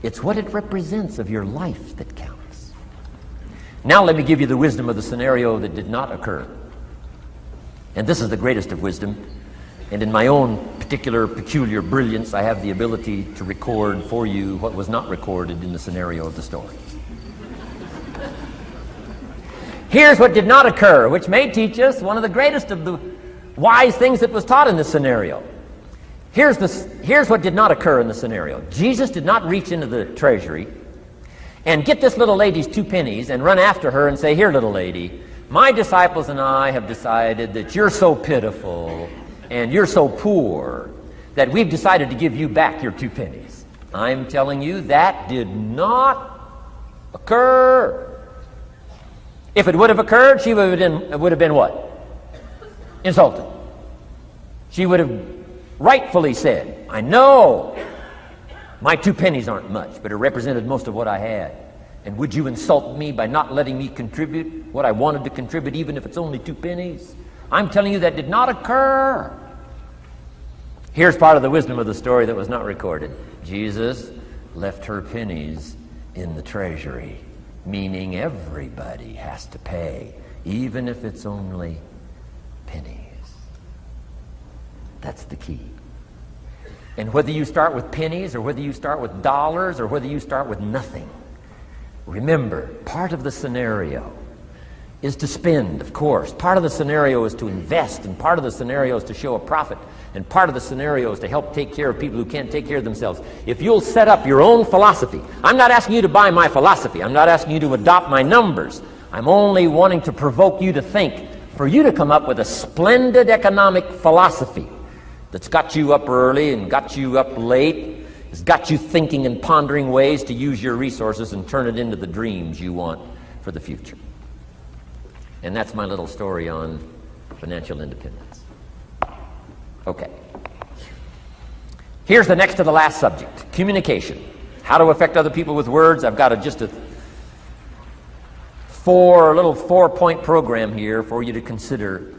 It's what it represents of your life that counts. Now let me give you the wisdom of the scenario that did not occur. And this is the greatest of wisdom. And in my own particular, peculiar brilliance, I have the ability to record for you what was not recorded in the scenario of the story. Here's what did not occur, which may teach us one of the greatest of the wise things that was taught in this scenario. Here's what did not occur in the scenario. Jesus did not reach into the treasury and get this little lady's 2 pennies and run after her and say, "Here, little lady, my disciples and I have decided that you're so pitiful and you're so poor that we've decided to give you back your 2 pennies. I'm telling you, that did not occur. If it would have occurred, she would have been what? Insulted. She would have rightfully said, "I know my 2 pennies aren't much, but it represented most of what I had. And would you insult me by not letting me contribute what I wanted to contribute, even if it's only 2 pennies? I'm telling you that did not occur." Here's part of the wisdom of the story that was not recorded. Jesus left her pennies in the treasury, meaning everybody has to pay, even if it's only pennies. That's the key. And whether you start with pennies or whether you start with dollars or whether you start with nothing, remember, part of the scenario is to spend, of course. Part of the scenario is to invest, and part of the scenario is to show a profit, and part of the scenario is to help take care of people who can't take care of themselves. If you'll set up your own philosophy, I'm not asking you to buy my philosophy. I'm not asking you to adopt my numbers. I'm only wanting to provoke you to think, for you to come up with a splendid economic philosophy that's got you up early and got you up late, has got you thinking and pondering ways to use your resources and turn it into the dreams you want for the future. And that's my little story on financial independence. Okay. Here's the next to the last subject, communication. How to affect other people with words. I've got just a little 4-point program here for you to consider.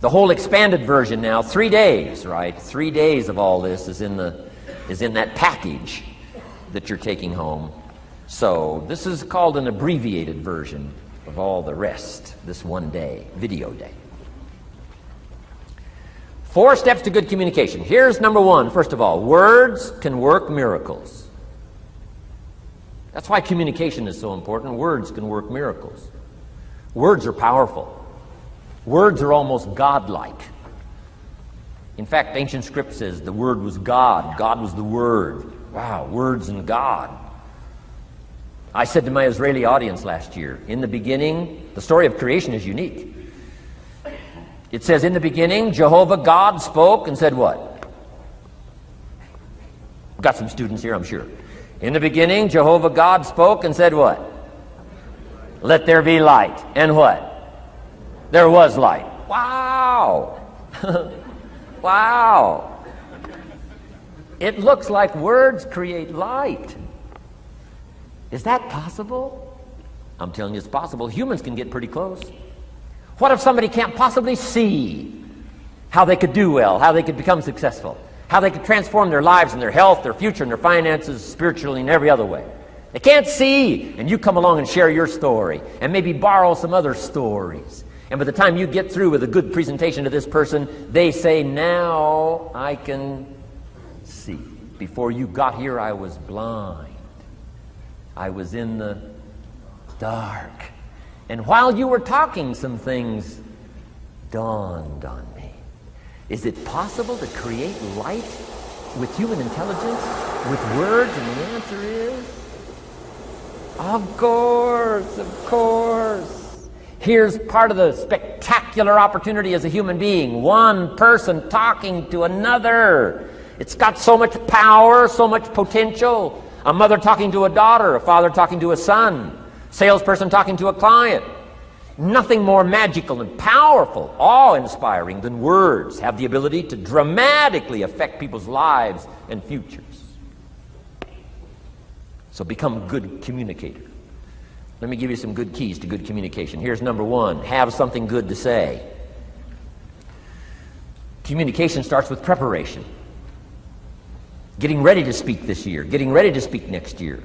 The whole expanded version now, 3 days, right? 3 days of all this is in that package that you're taking home. So this is called an abbreviated version of all the rest, this 1 day, video day. 4 steps to good communication. Here's number 1, first of all, words can work miracles. That's why communication is so important. Words can work miracles. Words are powerful. Words are almost godlike. In fact, ancient script says the Word was God. God was the Word. Wow, words and God. I said to my Israeli audience last year, in the beginning, the story of creation is unique. It says, in the beginning, Jehovah God spoke and said what? Got some students here, I'm sure. In the beginning, Jehovah God spoke and said what? Let there be light. And what? There was light. Wow! Wow! It looks like words create light. Is that possible? I'm telling you it's possible. Humans can get pretty close. What if somebody can't possibly see how they could do well, how they could become successful, how they could transform their lives and their health, their future, and their finances, spiritually, and every other way? They can't see, and you come along and share your story, and maybe borrow some other stories. And by the time you get through with a good presentation to this person, they say, now I can see. Before you got here, I was blind. I was in the dark. And while you were talking, some things dawned on me. Is it possible to create light with human intelligence, with words? And the answer is, of course, of course. Here's part of the spectacular opportunity as a human being. One person talking to another. It's got so much power, so much potential. A mother talking to a daughter, a father talking to a son, salesperson talking to a client. Nothing more magical and powerful, awe-inspiring than words have the ability to dramatically affect people's lives and futures. So become a good communicator. Let me give you some good keys to good communication. Here's number 1, have something good to say. Communication starts with preparation. Getting ready to speak this year, getting ready to speak next year.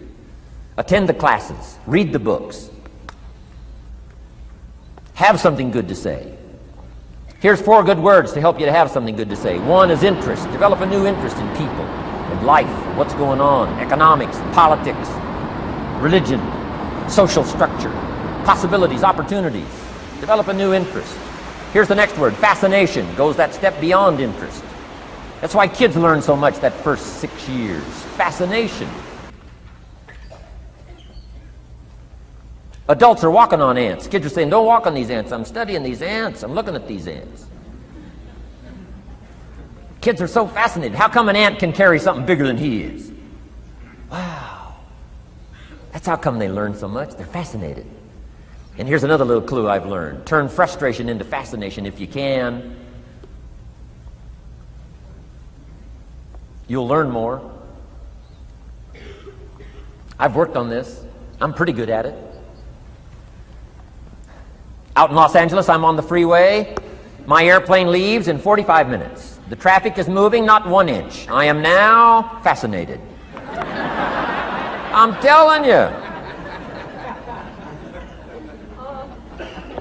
Attend the classes, read the books. Have something good to say. Here's 4 good words to help you to have something good to say. 1 is interest. Develop a new interest in people, in life, what's going on, economics, politics, religion, social structure, possibilities, opportunities. Develop a new interest. Here's the next word, fascination. Goes that step beyond interest. That's why kids learn so much that first 6 years. Fascination. Adults are walking on ants. Kids are saying, don't walk on these ants. I'm studying these ants. I'm looking at these ants. Kids are so fascinated. How come an ant can carry something bigger than he is? Wow. That's how come they learn so much. They're fascinated. And here's another little clue I've learned. Turn frustration into fascination if you can. You'll learn more. I've worked on this. I'm pretty good at it. Out in Los Angeles, I'm on the freeway. My airplane leaves in 45 minutes. The traffic is moving not 1 inch. I am now fascinated. I'm telling you.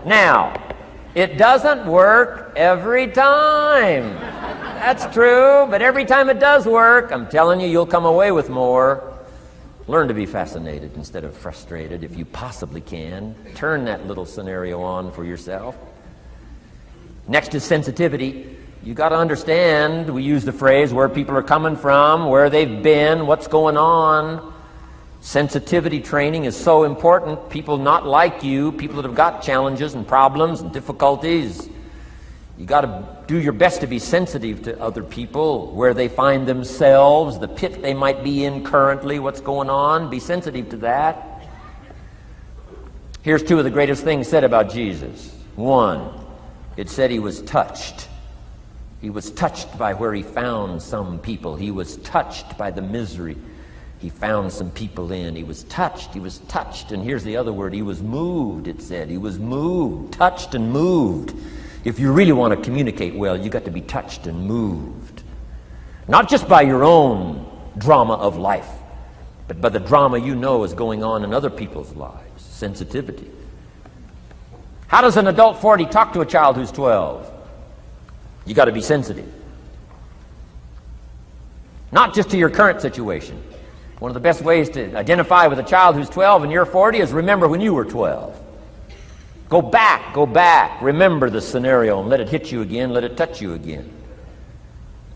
Now, it doesn't work every time. That's true, but every time it does work, I'm telling you, you'll come away with more. Learn to be fascinated instead of frustrated if you possibly can. Turn that little scenario on for yourself. Next is sensitivity. You got to understand, we use the phrase where people are coming from, where they've been, what's going on. Sensitivity training is so important. People not like you, people that have got challenges and problems and difficulties, you got to do your best to be sensitive to other people, where they find themselves, the pit they might be in currently, what's going on. Be sensitive to that. Here's 2 of the greatest things said about Jesus. 1, it said he was touched. He was touched by where he found some people. He was touched by the misery he found some people in. He was touched. He was touched. And here's the other word. He was moved, it said. He was moved, touched and moved. If you really want to communicate well, you got to be touched and moved. Not just by your own drama of life, but by the drama you know is going on in other people's lives. Sensitivity. How does an adult 40 talk to a child who's 12? You got to be sensitive. Not just to your current situation. One of the best ways to identify with a child who's 12 and you're 40 is remember when you were 12. Go back, remember the scenario and let it hit you again, let it touch you again.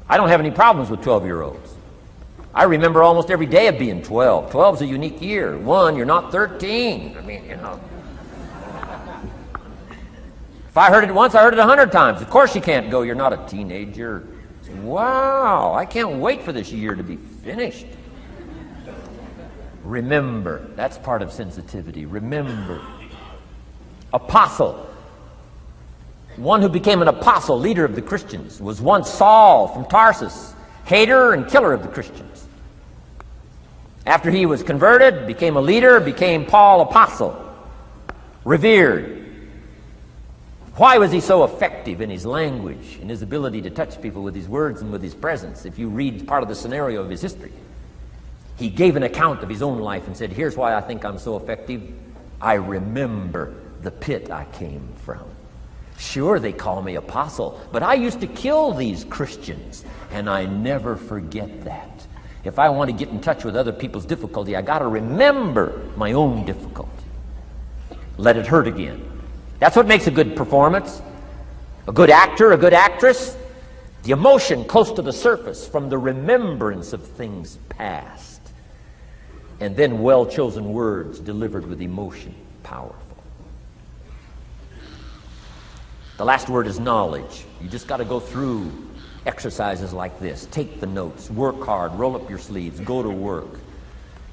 I don't have any problems with 12-year-olds. I remember almost every day of being 12. 12's a unique year. 1, you're not 13. I mean, you know. If I heard it once, I heard it 100 times. Of course you can't go, you're not a teenager. Wow, I can't wait for this year to be finished. Remember, that's part of sensitivity. Remember. Apostle. One who became an apostle, leader of the Christians, was once Saul from Tarsus, hater and killer of the Christians. After he was converted, became a leader, became Paul apostle, revered. Why was he so effective in his language, in his ability to touch people with his words and with his presence? If you read part of the scenario of his history, he gave an account of his own life and said, here's why I think I'm so effective. I remember the pit I came from. Sure, they call me apostle, but I used to kill these Christians, and I never forget that. If I want to get in touch with other people's difficulty, I got to remember my own difficulty. Let it hurt again. That's what makes a good performance. A good actor, a good actress. The emotion close to the surface from the remembrance of things past. And then well-chosen words delivered with emotion. Powerful. The last word is knowledge. You just got to go through exercises like this. Take the notes. Work hard. Roll up your sleeves. Go to work.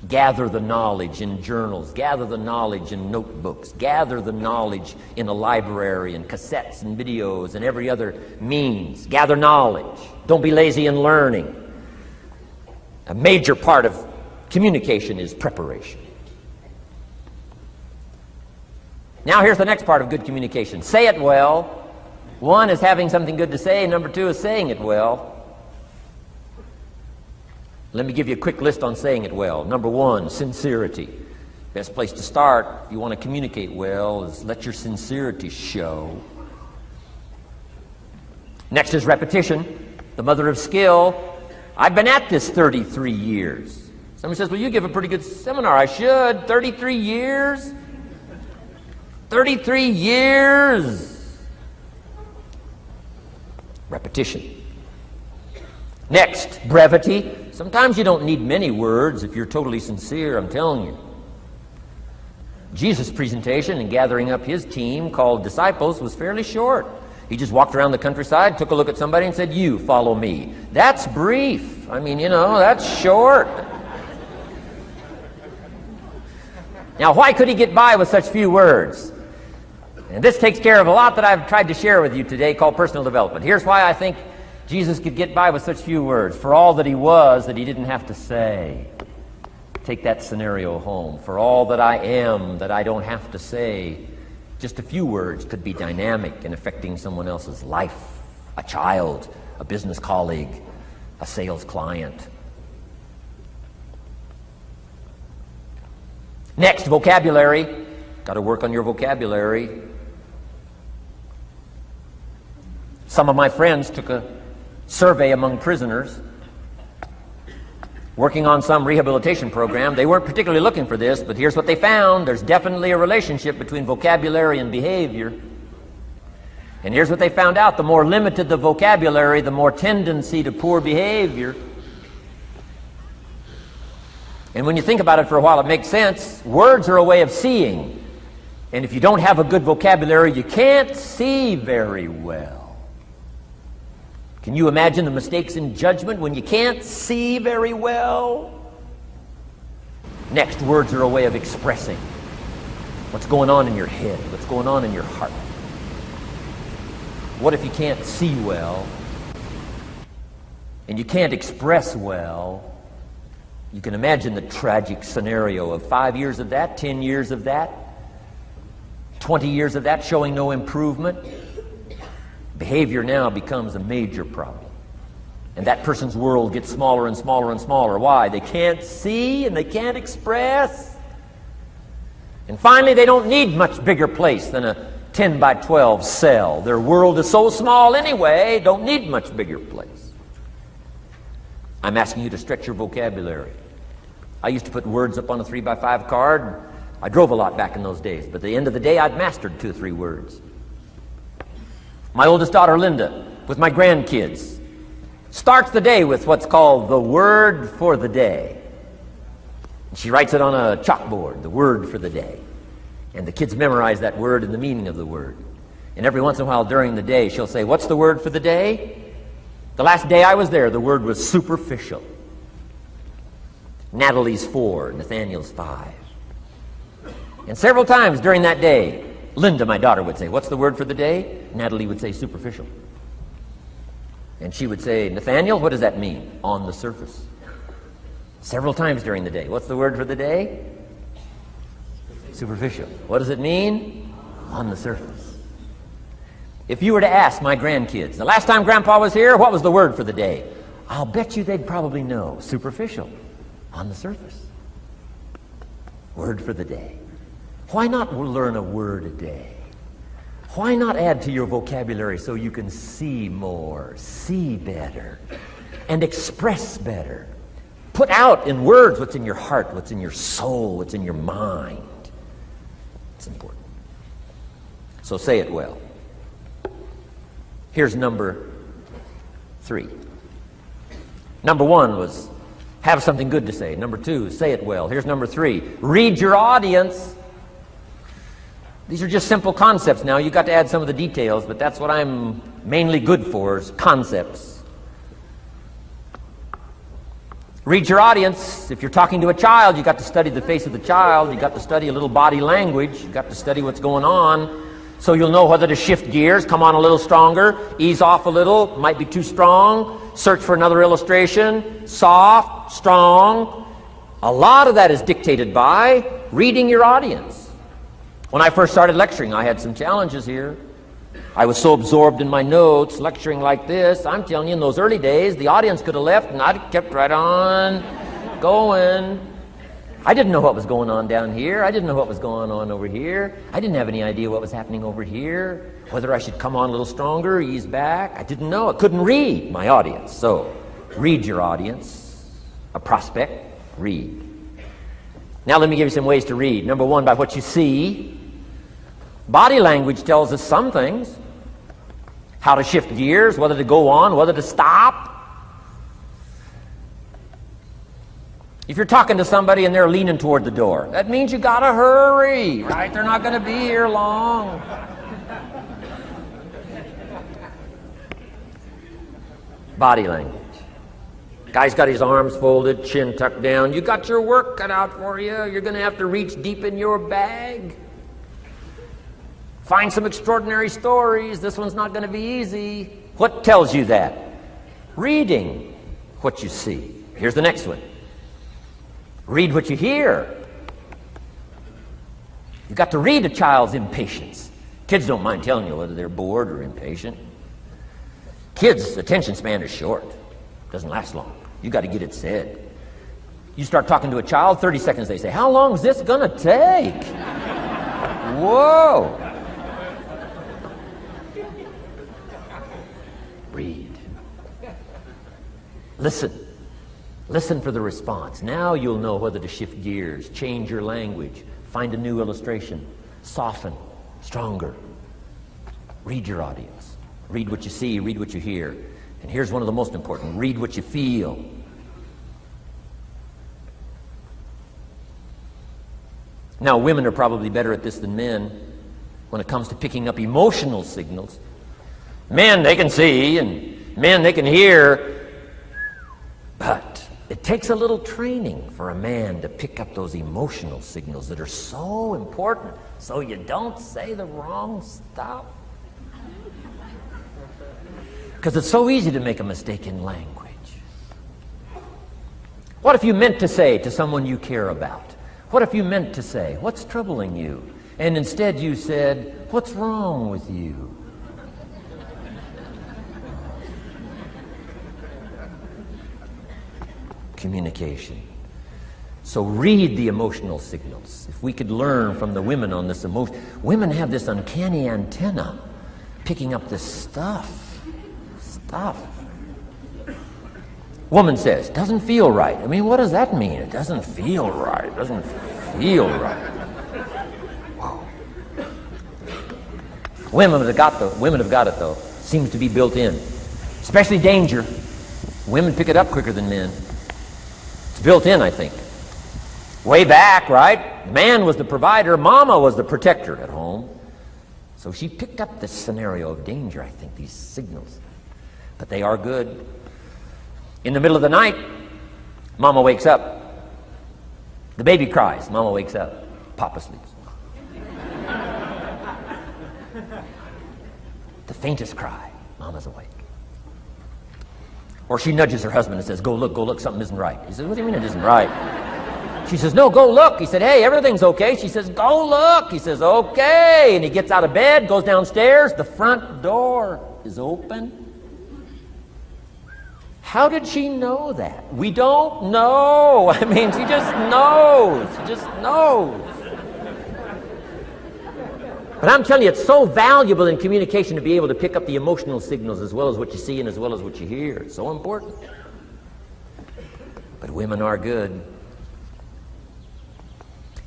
Gather the knowledge in journals. Gather the knowledge in notebooks. Gather the knowledge in a library and cassettes and videos and every other means. Gather knowledge. Don't be lazy in learning. A major part of communication is preparation. Now here's the next part of good communication. Say it well. 1 is having something good to say. Number 2 is saying it well. Let me give you a quick list on saying it well. Number one, sincerity. Best place to start if you want to communicate well is let your sincerity show. Next is repetition, the mother of skill. I've been at this 33 years. Somebody says, well, you give a pretty good seminar. I should. 33 years? 33 years. Repetition. Next, brevity. Sometimes you don't need many words if you're totally sincere, I'm telling you. Jesus' presentation in gathering up his team called disciples was fairly short. He just walked around the countryside, took a look at somebody and said, you follow me. That's brief. I mean, that's short. Now, why could he get by with such few words? And this takes care of a lot that I've tried to share with you today called personal development. Here's why I think Jesus could get by with such few words. For all that he was, that he didn't have to say. Take that scenario home. For all that I am, that I don't have to say. Just a few words could be dynamic in affecting someone else's life. A child, a business colleague, a sales client. Next, vocabulary. Got to work on your vocabulary. Some of my friends took a survey among prisoners working on some rehabilitation program. They weren't particularly looking for this, but here's what they found. There's definitely a relationship between vocabulary and behavior. And here's what they found out. The more limited the vocabulary, the more tendency to poor behavior. And when you think about it for a while, it makes sense. Words are a way of seeing. And if you don't have a good vocabulary, you can't see very well. Can you imagine the mistakes in judgment when you can't see very well? Next, words are a way of expressing what's going on in your head, what's going on in your heart. What if you can't see well and you can't express well? You can imagine the tragic scenario of 5 years of that, 10 years of that, 20 years of that showing no improvement. Behavior now becomes a major problem. And that person's world gets smaller and smaller and smaller. Why? They can't see and they can't express. And finally, they don't need much bigger place than a 10 by 12 cell. Their world is so small anyway, don't need much bigger place. I'm asking you to stretch your vocabulary. I used to put words up on a 3 by 5 card. I drove a lot back in those days, but at the end of the day, I'd mastered 2 or 3 words. My oldest daughter, Linda, with my grandkids, starts the day with what's called the word for the day. She writes it on a chalkboard, the word for the day. And the kids memorize that word and the meaning of the word. And every once in a while during the day, she'll say, what's the word for the day? The last day I was there, the word was superficial. Natalie's 4, Nathaniel's 5. And several times during that day, Linda, my daughter, would say, what's the word for the day? Natalie would say, superficial. And she would say, Nathaniel, what does that mean? On the surface. Several times during the day. What's the word for the day? Superficial. What does it mean? On the surface. If you were to ask my grandkids, the last time Grandpa was here, what was the word for the day? I'll bet you they'd probably know. Superficial. On the surface. Word for the day. Why not learn a word a day? Why not add to your vocabulary so you can see more, see better, and express better? Put out in words what's in your heart, what's in your soul, what's in your mind. It's important. So say it well. Here's number 3. Number 1 was have something good to say. Number 2, say it well. Here's number 3. Read your audience. These are just simple concepts now. You've got to add some of the details, but that's what I'm mainly good for, is concepts. Read your audience. If you're talking to a child, you've got to study the face of the child. You've got to study a little body language. You've got to study what's going on so you'll know whether to shift gears, come on a little stronger, ease off a little, might be too strong, search for another illustration, soft, strong. A lot of that is dictated by reading your audience. When I first started lecturing, I had some challenges here. I was so absorbed in my notes, lecturing like this. I'm telling you, in those early days, the audience could have left and I'd have kept right on going. I didn't know what was going on down here. I didn't know what was going on over here. I didn't have any idea what was happening over here, whether I should come on a little stronger, ease back. I didn't know. I couldn't read my audience. So, read your audience. A prospect, read. Now let me give you some ways to read. Number one, by what you see. Body language tells us some things. How to shift gears, whether to go on, whether to stop. If you're talking to somebody and they're leaning toward the door, that means you gotta hurry, right? They're not gonna be here long. Body language. Guy's got his arms folded, chin tucked down. You got your work cut out for you. You're gonna have to reach deep in your bag. Find some extraordinary stories. This one's not gonna be easy. What tells you that? Reading what you see. Here's the next one. Read what you hear. You've got to read a child's impatience. Kids don't mind telling you whether they're bored or impatient. Kids' attention span is short. Doesn't last long. You've got to get it said. You start talking to a child, 30 seconds they say, how long is this going to take? Whoa. Read. Listen. Listen for the response. Now you'll know whether to shift gears, change your language, find a new illustration, soften, stronger. Read your audience. Read what you see, read what you hear. And here's one of the most important. Read what you feel. Now, women are probably better at this than men when it comes to picking up emotional signals. Men, they can see, and men, they can hear, but it takes a little training for a man to pick up those emotional signals that are so important so you don't say the wrong stuff. Because it's so easy to make a mistake in language. What if you meant to say to someone you care about? What if you meant to say, what's troubling you? And instead you said, what's wrong with you? Communication. So read the emotional signals. If we could learn from the women on this emotion. Women have this uncanny antenna picking up this stuff. Woman says, doesn't feel right. I mean, what does that mean? It doesn't feel right. It doesn't feel right. Whoa. Women have got it though. Seems to be built in. Especially danger. Women pick it up quicker than men. It's built in, I think. Way back, right? Man was the provider, mama was the protector at home. So she picked up this scenario of danger, I think, these signals. But they are good. In the middle of the night, mama wakes up. The baby cries, mama wakes up. Papa sleeps. The faintest cry, mama's awake. Or she nudges her husband and says, go look, something isn't right. He says, what do you mean it isn't right? She says, no, go look. He said, hey, everything's okay. She says, go look. He says, okay. And he gets out of bed, goes downstairs. The front door is open. How did she know that? We don't know. I mean, she just knows. She just knows. But I'm telling you, it's so valuable in communication to be able to pick up the emotional signals as well as what you see and as well as what you hear. It's so important. But women are good.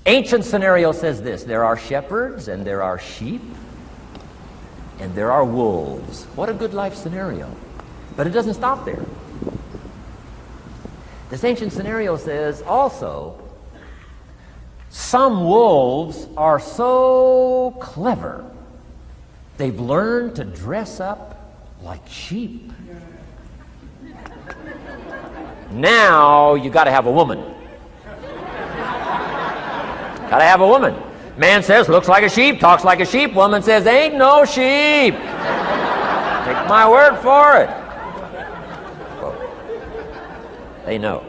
Ancient scenario says this: there are shepherds and there are sheep and there are wolves. What a good life scenario. But it doesn't stop there. This ancient scenario says also, some wolves are so clever, they've learned to dress up like sheep. Now you got to have a woman. Got to have a woman. Man says, looks like a sheep, talks like a sheep. Woman says, ain't no sheep. Take my word for it. They know.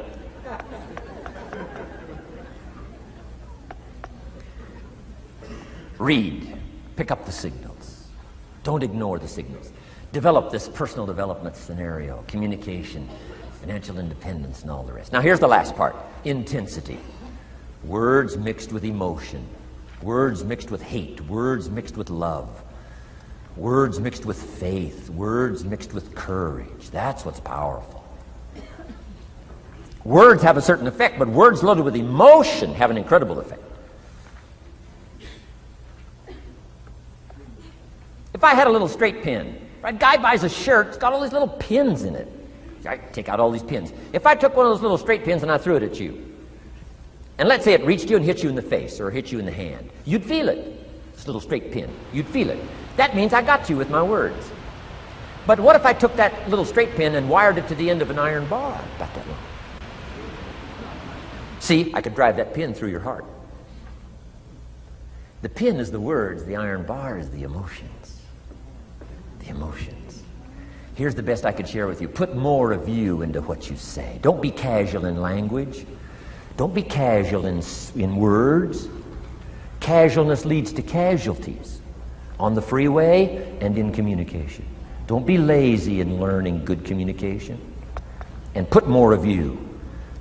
Read. Pick up the signals. Don't ignore the signals. Develop this personal development scenario, communication, financial independence, and all the rest. Now here's the last part, intensity. Words mixed with emotion. Words mixed with hate. Words mixed with love. Words mixed with faith. Words mixed with courage. That's what's powerful. Words have a certain effect, but words loaded with emotion have an incredible effect. If I had a little straight pin, a guy buys a shirt, it's got all these little pins in it. I take out all these pins. If I took one of those little straight pins and I threw it at you, and let's say it reached you and hit you in the face or hit you in the hand, you'd feel it. This little straight pin, you'd feel it. That means I got you with my words. But what if I took that little straight pin and wired it to the end of an iron bar, about that long? See, I could drive that pin through your heart. The pin is the words, the iron bar is the emotions. The emotions. Here's the best I could share with you. Put more of you into what you say. Don't be casual in language. Don't be casual in words. Casualness leads to casualties on the freeway and in communication. Don't be lazy in learning good communication. And put more of you.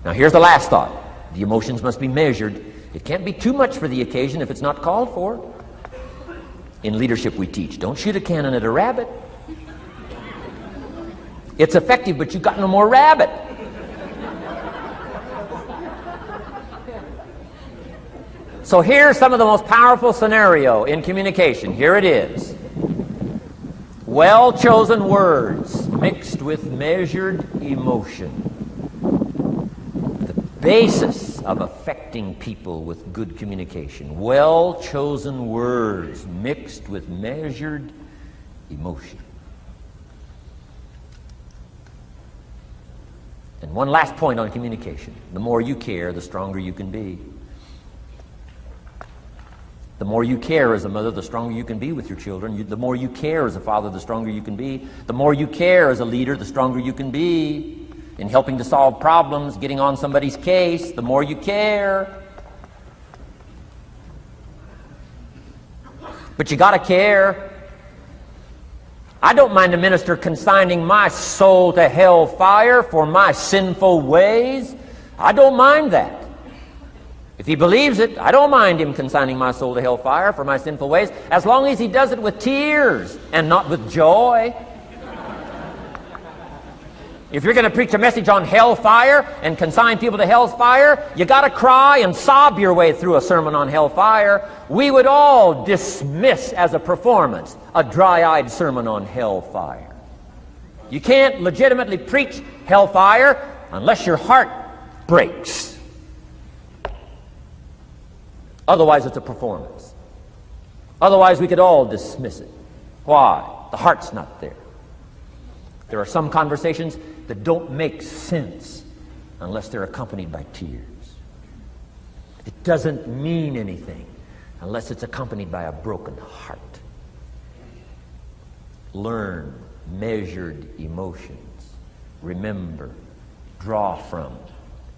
Now here's the last thought. The emotions must be measured. It can't be too much for the occasion if it's not called for. In leadership we teach, don't shoot a cannon at a rabbit. It's effective, but you've got no more rabbit. So here's some of the most powerful scenario in communication. Here it is. Well-chosen words mixed with measured emotion. The basis of affecting people with good communication. Well-chosen words mixed with measured emotion. And one last point on communication. The more you care, the stronger you can be. The more you care as a mother, the stronger you can be with your children. The more you care as a father, the stronger you can be. The more you care as a leader, the stronger you can be in helping to solve problems, getting on somebody's case. The more you care. But you got to care. I don't mind a minister consigning my soul to hell fire for my sinful ways. I don't mind that. If he believes it, I don't mind him consigning my soul to hellfire for my sinful ways, as long as he does it with tears and not with joy. If you're going to preach a message on hellfire and consign people to hell's fire, you got to cry and sob your way through a sermon on hellfire. We would all dismiss as a performance a dry-eyed sermon on hellfire. You can't legitimately preach hellfire unless your heart breaks. Otherwise, it's a performance. Otherwise, we could all dismiss it. Why? The heart's not there. There are some conversations that don't make sense unless they're accompanied by tears. It doesn't mean anything unless it's accompanied by a broken heart. Learn measured emotions. Remember, draw from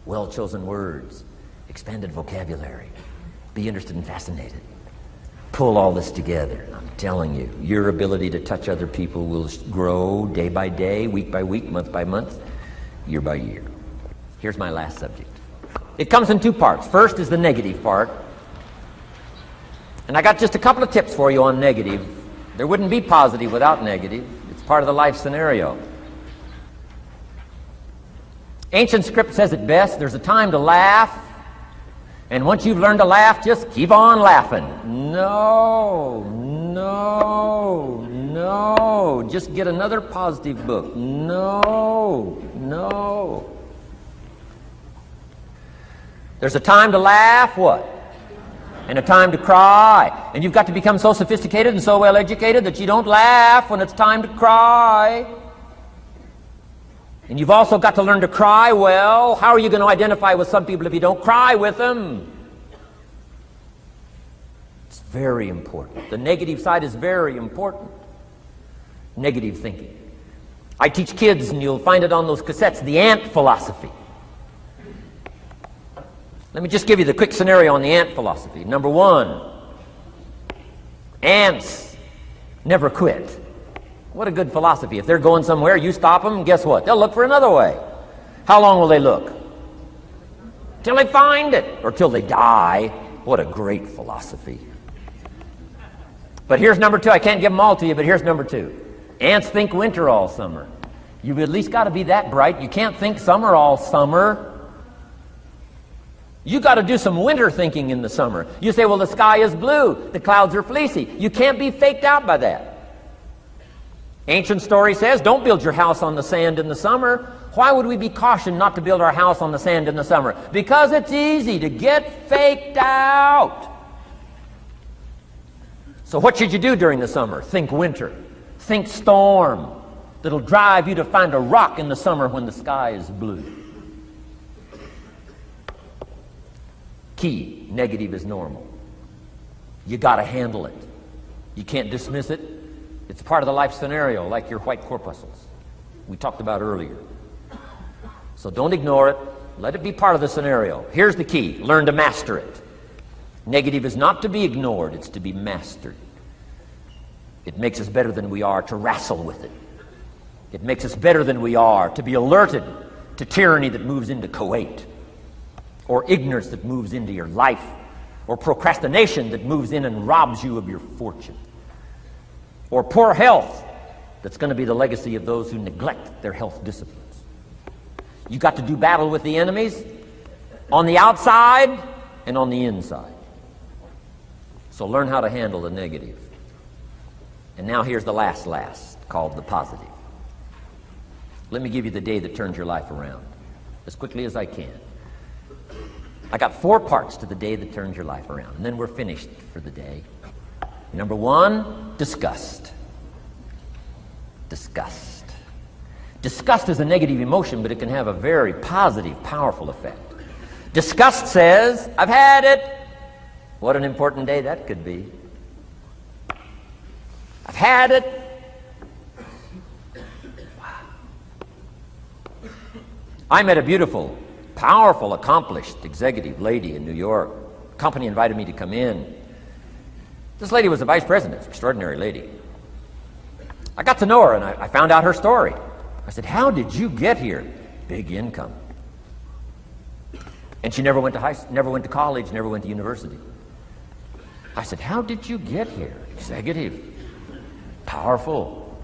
well-chosen words, expanded vocabulary. Be interested and fascinated. Pull all this together. I'm telling you, your ability to touch other people will grow day by day, week by week, month by month, year by year. Here's my last subject. It comes in two parts. First is the negative part. And I got just a couple of tips for you on negative. There wouldn't be positive without negative. It's part of the life scenario. Ancient script says it best. There's a time to laugh. And once you've learned to laugh, just keep on laughing. No. Just get another positive book. No. There's a time to laugh, what? And a time to cry. And you've got to become so sophisticated and so well educated that you don't laugh when it's time to cry. And you've also got to learn to cry well. How are you going to identify with some people if you don't cry with them? It's very important. The negative side is very important. Negative thinking. I teach kids, and you'll find it on those cassettes, the ant philosophy. Let me just give you the quick scenario on the ant philosophy. Number one, ants Never quit. What a good philosophy. If they're going somewhere, you stop them, guess what? They'll look for another way. How long will they look? Till they find it, or till they die. What a great philosophy. But here's number 2. I can't give them all to you, but here's number 2. Ants think winter all summer. You've at least got to be that bright. You can't think summer all summer. You got to do some winter thinking in the summer. You say, well, the sky is blue, the clouds are fleecy. You can't be faked out by that. Ancient story says, don't build your house on the sand in the summer. Why would we be cautioned not to build our house on the sand in the summer? Because it's easy to get faked out. So what should you do during the summer? Think winter. Think storm. That'll drive you to find a rock in the summer when the sky is blue. Key, negative is normal. You got to handle it. You can't dismiss it. It's part of the life scenario, like your white corpuscles we talked about earlier. So don't ignore it. Let it be part of the scenario. Here's the key. Learn to master it. Negative is not to be ignored. It's to be mastered. It makes us better than we are to wrestle with it. It makes us better than we are to be alerted to tyranny that moves into Kuwait, or ignorance that moves into your life, or procrastination that moves in and robs you of your fortune, or poor health that's going to be the legacy of those who neglect their health disciplines. You got to do battle with the enemies on the outside and on the inside. So learn how to handle the negative. And now here's the last, called the positive. Let me give you the day that turns your life around, as quickly as I can. I got 4 parts to the day that turns your life around, and then we're finished for the day. Number 1, disgust. Disgust. Disgust is a negative emotion, but it can have a very positive, powerful effect. Disgust says, I've had it. What an important day that could be. I've had it. Wow. I met a beautiful, powerful, accomplished executive lady in New York. The company invited me to come in. This lady was a vice president, extraordinary lady. I got to know her, and I found out her story. I said, how did you get here? Big income. And she never went to college, never went to university. I said, how did you get here? Executive, powerful,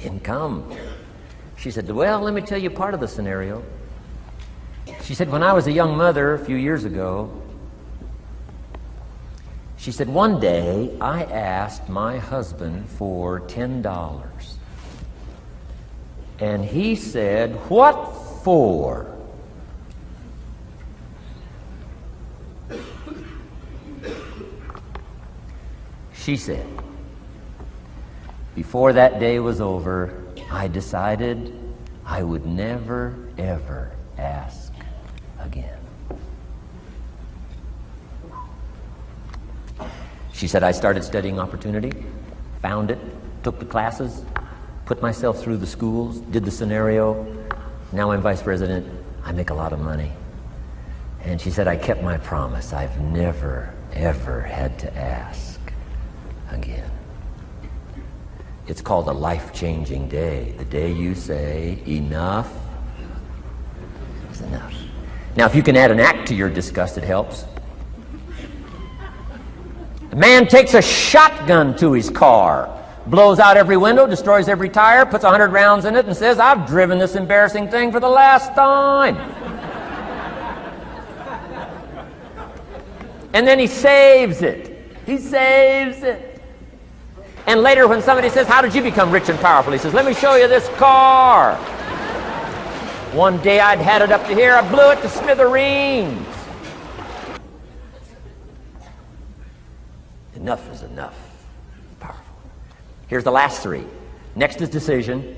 income. She said, well, let me tell you part of the scenario. She said, when I was a young mother a few years ago, she said, one day I asked my husband for $10. And he said, what for? She said, before that day was over, I decided I would never, ever ask again. She said, I started studying opportunity, found it, took the classes, put myself through the schools, did the scenario. Now I'm vice president. I make a lot of money. And she said, I kept my promise. I've never, ever had to ask again. It's called a life-changing day. The day you say, enough is enough. Now, if you can add an act to your disgust, it helps. A man takes a shotgun to his car, blows out every window, destroys every tire, puts 100 rounds in it, and says, I've driven this embarrassing thing for the last time. And then he saves it. He saves it. And later when somebody says, how did you become rich and powerful? He says, let me show you this car. One day I'd had it up to here, I blew it to smithereens. Enough is enough. Powerful. Here's the last 3. Next is decision.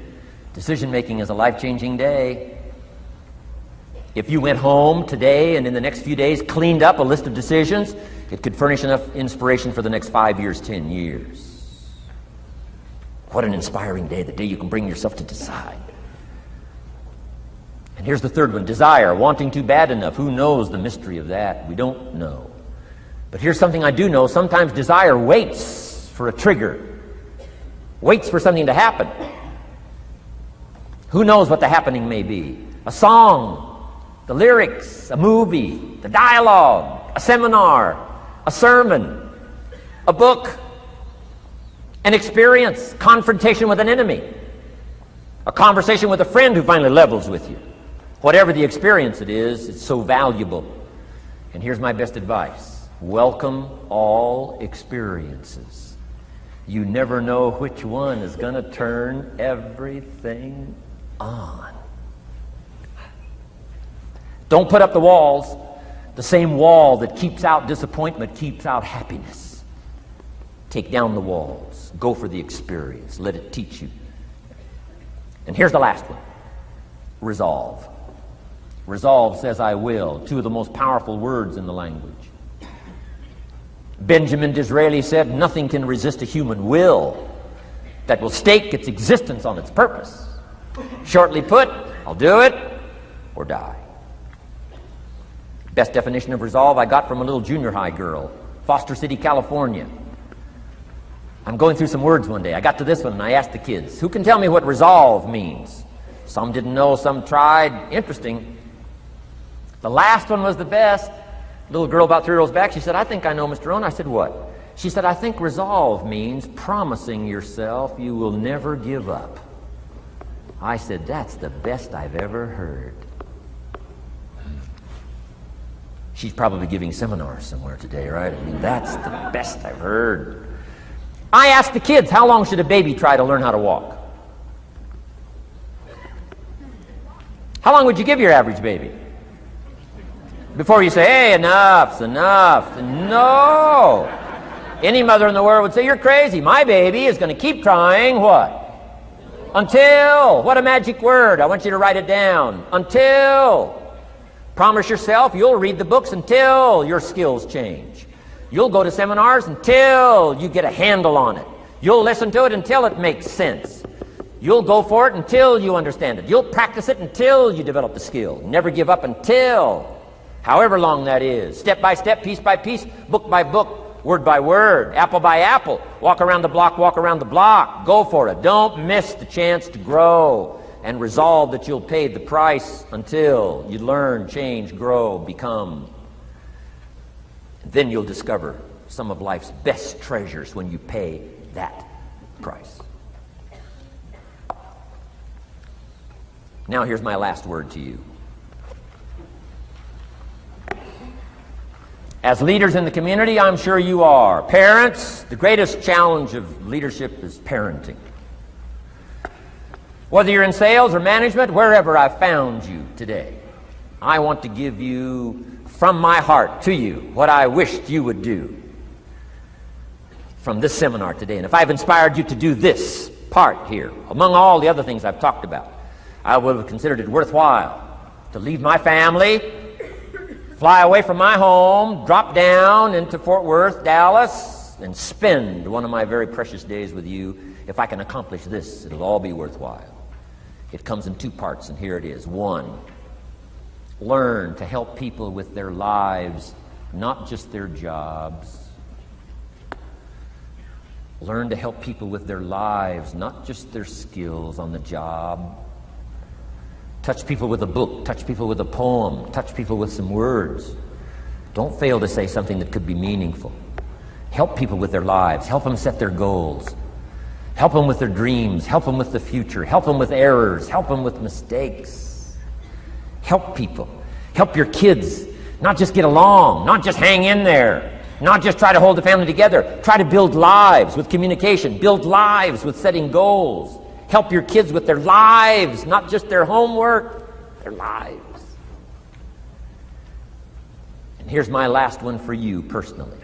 Decision making is a life-changing day. If you went home today and in the next few days cleaned up a list of decisions, it could furnish enough inspiration for the next 5 years, 10 years. What an inspiring day, the day you can bring yourself to decide. And here's the 3rd one, desire, wanting to bad enough. Who knows the mystery of that? We don't know. But here's something I do know. Sometimes desire waits for a trigger. waits for something to happen. Who knows what the happening may be? A song, the lyrics, a movie, the dialogue, a seminar, a sermon, a book, an experience, confrontation with an enemy, a conversation with a friend who finally levels with you. Whatever the experience it is, it's so valuable. And here's my best advice. Welcome all experiences. You never know which one is going to turn everything on. Don't put up the walls. The same wall that keeps out disappointment keeps out happiness. Take down the walls. Go for the experience. Let it teach you. And here's the last one. Resolve. Resolve says I will. Two of the most powerful words in the language. Benjamin Disraeli said, nothing can resist a human will that will stake its existence on its purpose. Shortly put, I'll do it or die. Best definition of resolve I got from a little junior high girl, Foster City, California. I'm going through some words one day. I got to this one and I asked the kids, who can tell me what resolve means? Some didn't know, some tried. Interesting. The last one was the best. Little girl about 3 rows back, she said, I think I know, Mr. Rohn. I said, what? She said, I think resolve means promising yourself you will never give up. I said, that's the best I've ever heard. She's probably giving seminars somewhere today, right? I mean, that's the best I've heard. I asked the kids, how long should a baby try to learn how to walk? How long would you give your average baby? Before you say, hey, enough's enough. No. Any mother in the world would say, you're crazy. My baby is going to keep trying what? Until. What a magic word. I want you to write it down. Until. Promise yourself you'll read the books until your skills change. You'll go to seminars until you get a handle on it. You'll listen to it until it makes sense. You'll go for it until you understand it. You'll practice it until you develop the skill. Never give up until. However long that is. Step by step, piece by piece, book by book, word by word, apple by apple. Walk around the block, walk around the block. Go for it. Don't miss the chance to grow. And resolve that you'll pay the price until you learn, change, grow, become. Then you'll discover some of life's best treasures when you pay that price. Now here's my last word to you. As leaders in the community, I'm sure you are. Parents, the greatest challenge of leadership is parenting. Whether you're in sales or management, wherever I've found you today, I want to give you, from my heart to you, what I wished you would do from this seminar today. And if I've inspired you to do this part here, among all the other things I've talked about, I would have considered it worthwhile to leave my family, fly away from my home, drop down into Fort Worth, Dallas, and spend one of my very precious days with you. If I can accomplish this, it'll all be worthwhile. It comes in two parts, and here it is. One, learn to help people with their lives, not just their jobs. Learn to help people with their lives, not just their skills on the job. Touch people with a book, touch people with a poem, touch people with some words. Don't fail to say something that could be meaningful. Help people with their lives, help them set their goals. Help them with their dreams, help them with the future, help them with errors, help them with mistakes. Help people. Help your kids not just get along, not just hang in there, not just try to hold the family together. Try to build lives with communication, build lives with setting goals. Help your kids with their lives, not just their homework, their lives. And here's my last one for you personally,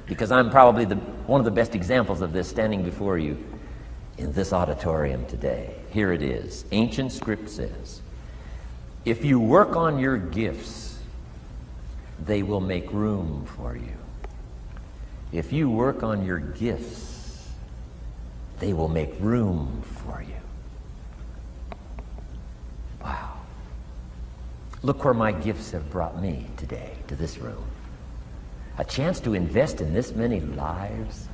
because I'm probably one of the best examples of this standing before you in this auditorium today. Here it is. Ancient script says, if you work on your gifts, they will make room for you. If you work on your gifts, they will make room for you. Wow. Look where my gifts have brought me today, to this room. A chance to invest in this many lives.